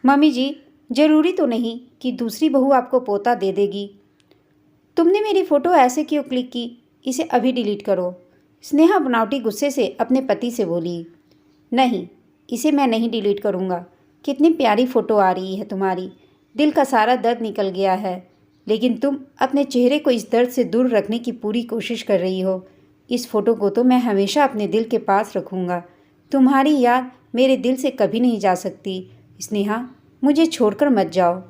Mummy जी, जरूरी तो नहीं कि दूसरी बहू आपको पोता दे देगी। तुमने मेरी फ़ोटो ऐसे क्यों क्लिक की? इसे अभी डिलीट करो। स्नेहा बनावटी गुस्से से अपने पति से बोली। नहीं, इसे मैं नहीं डिलीट करूँगा। कितनी प्यारी फ़ोटो आ रही है तुम्हारी। दिल का सारा दर्द निकल गया है। लेकिन तुम अपने चेहरे को इस दर्द से दूर रखने की पूरी कोशिश कर रही हो। इस फ़ोटो को तो मैं हमेशा अपने दिल के पास रखूँगा। तुम्हारी याद मेरे दिल से कभी नहीं जा सकती। स्नेहा, मुझे छोड़कर मत जाओ।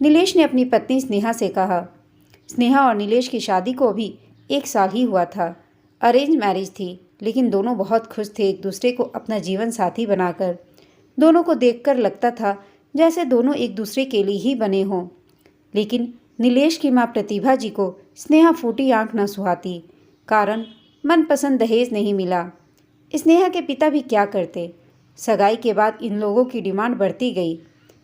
नीलेश ने अपनी पत्नी स्नेहा से कहा। स्नेहा और नीलेश की शादी को अभी 1 साल ही हुआ था। अरेंज मैरिज थी, लेकिन दोनों बहुत खुश थे एक दूसरे को अपना जीवन साथी बनाकर। दोनों को देखकर लगता था जैसे दोनों एक दूसरे के लिए ही बने हों। लेकिन नीलेश की माँ प्रतिभा जी को स्नेहा फूटी आंख न सुहाती, कारण मनपसंद दहेज नहीं मिला। स्नेहा के पिता भी क्या करते। सगाई के बाद इन लोगों की डिमांड बढ़ती गई।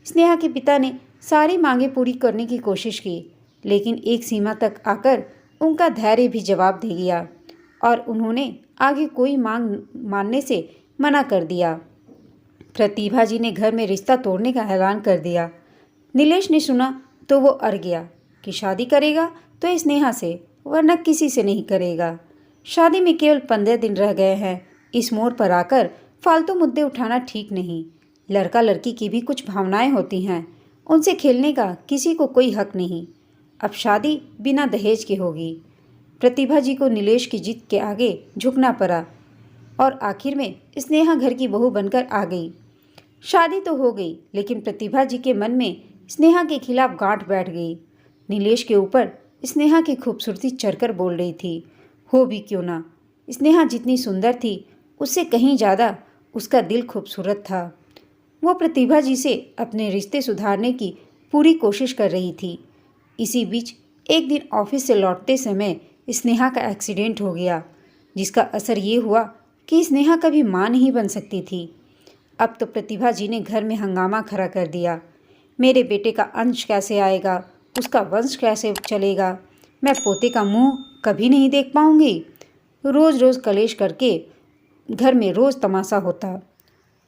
स्नेहा के पिता ने सारी मांगें पूरी करने की कोशिश की, लेकिन एक सीमा तक आकर उनका धैर्य भी जवाब दे गया और उन्होंने आगे कोई मांग मानने से मना कर दिया। प्रतिभा जी ने घर में रिश्ता तोड़ने का ऐलान कर दिया। नीलेश ने सुना तो वो अड़ गया कि शादी करेगा तो स्नेहा से, वरना किसी से नहीं करेगा। शादी में केवल 15 दिन रह गए हैं। इस मोड़ पर आकर फालतू मुद्दे उठाना ठीक नहीं। लड़का लड़की की भी कुछ भावनाएं होती हैं, उनसे खेलने का किसी को कोई हक नहीं। अब शादी बिना दहेज के होगी। प्रतिभा जी को नीलेश की जिद के आगे झुकना पड़ा और आखिर में स्नेहा घर की बहू बनकर आ गई। शादी तो हो गई, लेकिन प्रतिभा जी के मन में स्नेहा के खिलाफ गांठ बैठ गई। नीलेश के ऊपर स्नेहा की खूबसूरती चढ़कर बोल रही थी। हो भी क्यों ना, स्नेहा जितनी सुंदर थी उससे कहीं ज़्यादा उसका दिल खूबसूरत था। वो प्रतिभा जी से अपने रिश्ते सुधारने की पूरी कोशिश कर रही थी। इसी बीच एक दिन ऑफिस से लौटते समय स्नेहा का एक्सीडेंट हो गया, जिसका असर ये हुआ कि स्नेहा कभी माँ नहीं बन सकती थी। अब तो प्रतिभा जी ने घर में हंगामा खड़ा कर दिया। मेरे बेटे का अंश कैसे आएगा, उसका वंश कैसे चलेगा, मैं पोते का मुंह कभी नहीं देख पाऊंगी। रोज़ रोज़ कलेश करके घर में रोज़ तमाशा होता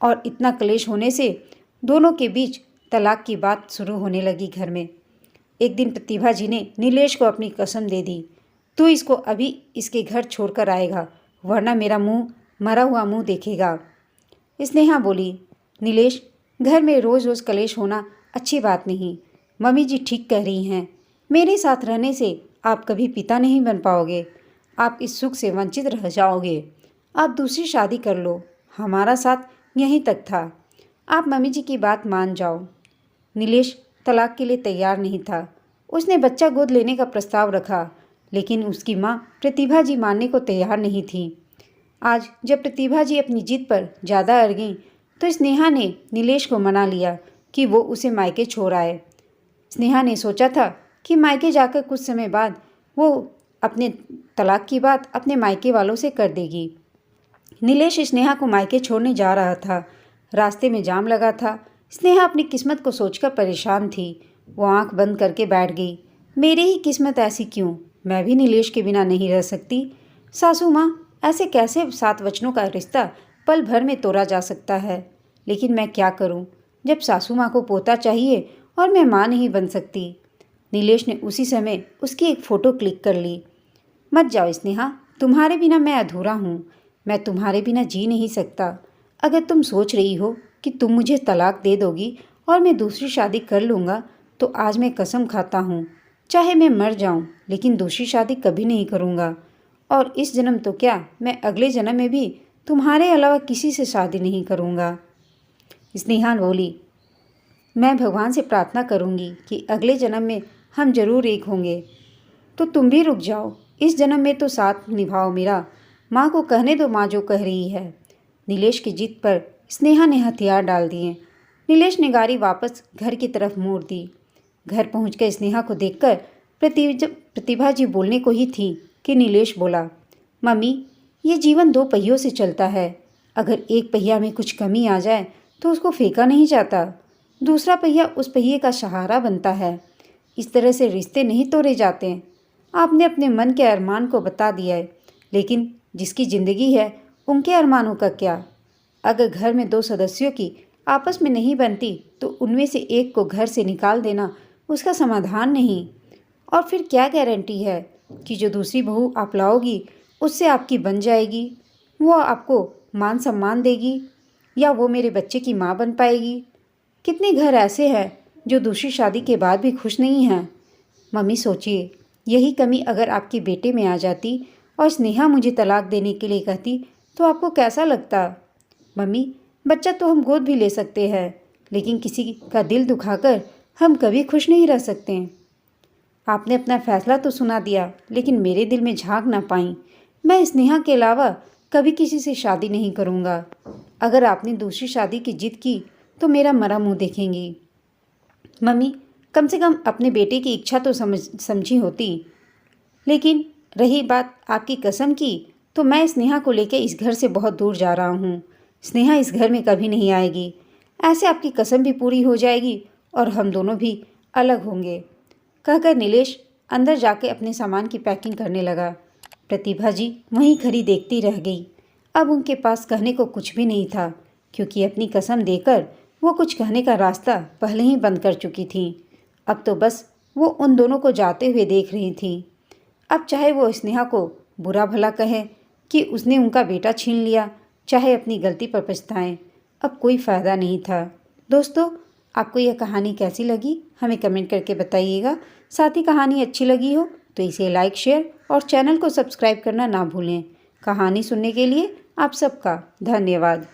और इतना कलेश होने से दोनों के बीच तलाक की बात शुरू होने लगी घर में। एक दिन प्रतिभा जी ने नीलेश को अपनी कसम दे दी, तू इसको अभी इसके घर छोड़कर आएगा, वरना मेरा मुंह मरा हुआ मुंह देखेगा। स्नेहा बोली, नीलेश, घर में रोज़ रोज़ कलेश होना अच्छी बात नहीं। मम्मी जी ठीक कह रही हैं। मेरे साथ रहने से आप कभी पिता नहीं बन पाओगे। आप इस सुख से वंचित रह जाओगे। आप दूसरी शादी कर लो। हमारा साथ यहीं तक था। आप मम्मी जी की बात मान जाओ। नीलेश तलाक के लिए तैयार नहीं था। उसने बच्चा गोद लेने का प्रस्ताव रखा, लेकिन उसकी माँ प्रतिभा जी मानने को तैयार नहीं थी। आज जब प्रतिभा जी अपनी जिद पर ज़्यादा अड़ गईं, तो स्नेहा ने नीलेश को मना लिया कि वो उसे मायके छोड़ आए। स्नेहा ने सोचा था कि मायके जाकर कुछ समय बाद वो अपने तलाक की बात अपने मायके वालों से कर देगी। नीलेश स्नेहा को मायके छोड़ने जा रहा था। रास्ते में जाम लगा था। स्नेहा अपनी किस्मत को सोचकर परेशान थी। वो आंख बंद करके बैठ गई। मेरी ही किस्मत ऐसी क्यों? मैं भी नीलेश के बिना नहीं रह सकती। सासू माँ, ऐसे कैसे 7 वचनों का रिश्ता पल भर में तोड़ा जा सकता है? लेकिन मैं क्या करूं, जब सासू माँ को पोता चाहिए और मैं माँ नहीं बन सकती। नीलेश ने उसी समय उसकी एक फ़ोटो क्लिक कर ली। मत जाओ स्नेहा, तुम्हारे बिना मैं अधूरा हूँ। मैं तुम्हारे बिना जी नहीं सकता। अगर तुम सोच रही हो कि तुम मुझे तलाक दे दोगी और मैं दूसरी शादी कर लूँगा, तो आज मैं कसम खाता हूँ, चाहे मैं मर जाऊँ, लेकिन दूसरी शादी कभी नहीं करूँगा। और इस जन्म तो क्या, मैं अगले जन्म में भी तुम्हारे अलावा किसी से शादी नहीं करूँगा। स्नेहा बोली, मैं भगवान से प्रार्थना करूँगी कि अगले जन्म में हम जरूर एक होंगे। तो तुम भी रुक जाओ, इस जन्म में तो साथ निभाओ मेरा। माँ को कहने दो, माँ जो कह रही है। नीलेश की जिद पर स्नेहा ने हथियार डाल दिए। नीलेश ने गाड़ी वापस घर की तरफ मोड़ दी। घर पहुंचकर स्नेहा को देखकर प्रतिभा जी बोलने को ही थी कि नीलेश बोला, मम्मी, ये जीवन 2 पहियों से चलता है। अगर एक पहिया में कुछ कमी आ जाए तो उसको फेंका नहीं जाता, दूसरा पहिया उस पहिए का सहारा बनता है। इस तरह से रिश्ते नहीं तोड़े जाते। आपने अपने मन के अरमान को बता दिया है, लेकिन जिसकी ज़िंदगी है उनके अरमानों का क्या? अगर घर में 2 सदस्यों की आपस में नहीं बनती तो उनमें से एक को घर से निकाल देना उसका समाधान नहीं। और फिर क्या गारंटी है कि जो दूसरी बहू आप लाओगी उससे आपकी बन जाएगी, वो आपको मान सम्मान देगी, या वो मेरे बच्चे की माँ बन पाएगी। कितने घर ऐसे हैं जो दूसरी शादी के बाद भी खुश नहीं हैं। मम्मी सोचिए, यही कमी अगर आपके बेटे में आ जाती और स्नेहा मुझे तलाक देने के लिए कहती तो आपको कैसा लगता। मम्मी, बच्चा तो हम गोद भी ले सकते हैं, लेकिन किसी का दिल दुखाकर हम कभी खुश नहीं रह सकते। आपने अपना फैसला तो सुना दिया, लेकिन मेरे दिल में झांक ना पाई। मैं स्नेहा के अलावा कभी किसी से शादी नहीं करूँगा। अगर आपने दूसरी शादी की जिद की तो मेरा मरा मुँह देखेंगी। मम्मी, कम से कम अपने बेटे की इच्छा तो समझी होती। लेकिन रही बात आपकी कसम की, तो मैं स्नेहा को लेकर इस घर से बहुत दूर जा रहा हूँ। स्नेहा इस घर में कभी नहीं आएगी। ऐसे आपकी कसम भी पूरी हो जाएगी और हम दोनों भी अलग होंगे। कहकर नीलेश अंदर जाके अपने सामान की पैकिंग करने लगा। प्रतिभा जी वहीं खड़ी देखती रह गई। अब उनके पास कहने को कुछ भी नहीं था, क्योंकि अपनी कसम देकर वो कुछ कहने का रास्ता पहले ही बंद कर चुकी थी। अब तो बस वो उन दोनों को जाते हुए देख रही थी। अब चाहे वो स्नेहा को बुरा भला कहे कि उसने उनका बेटा छीन लिया, चाहे अपनी गलती पर पछताएं, अब कोई फ़ायदा नहीं था। दोस्तों, आपको यह कहानी कैसी लगी हमें कमेंट करके बताइएगा। साथ ही कहानी अच्छी लगी हो तो इसे लाइक, शेयर और चैनल को सब्सक्राइब करना ना भूलें। कहानी सुनने के लिए आप सबका धन्यवाद।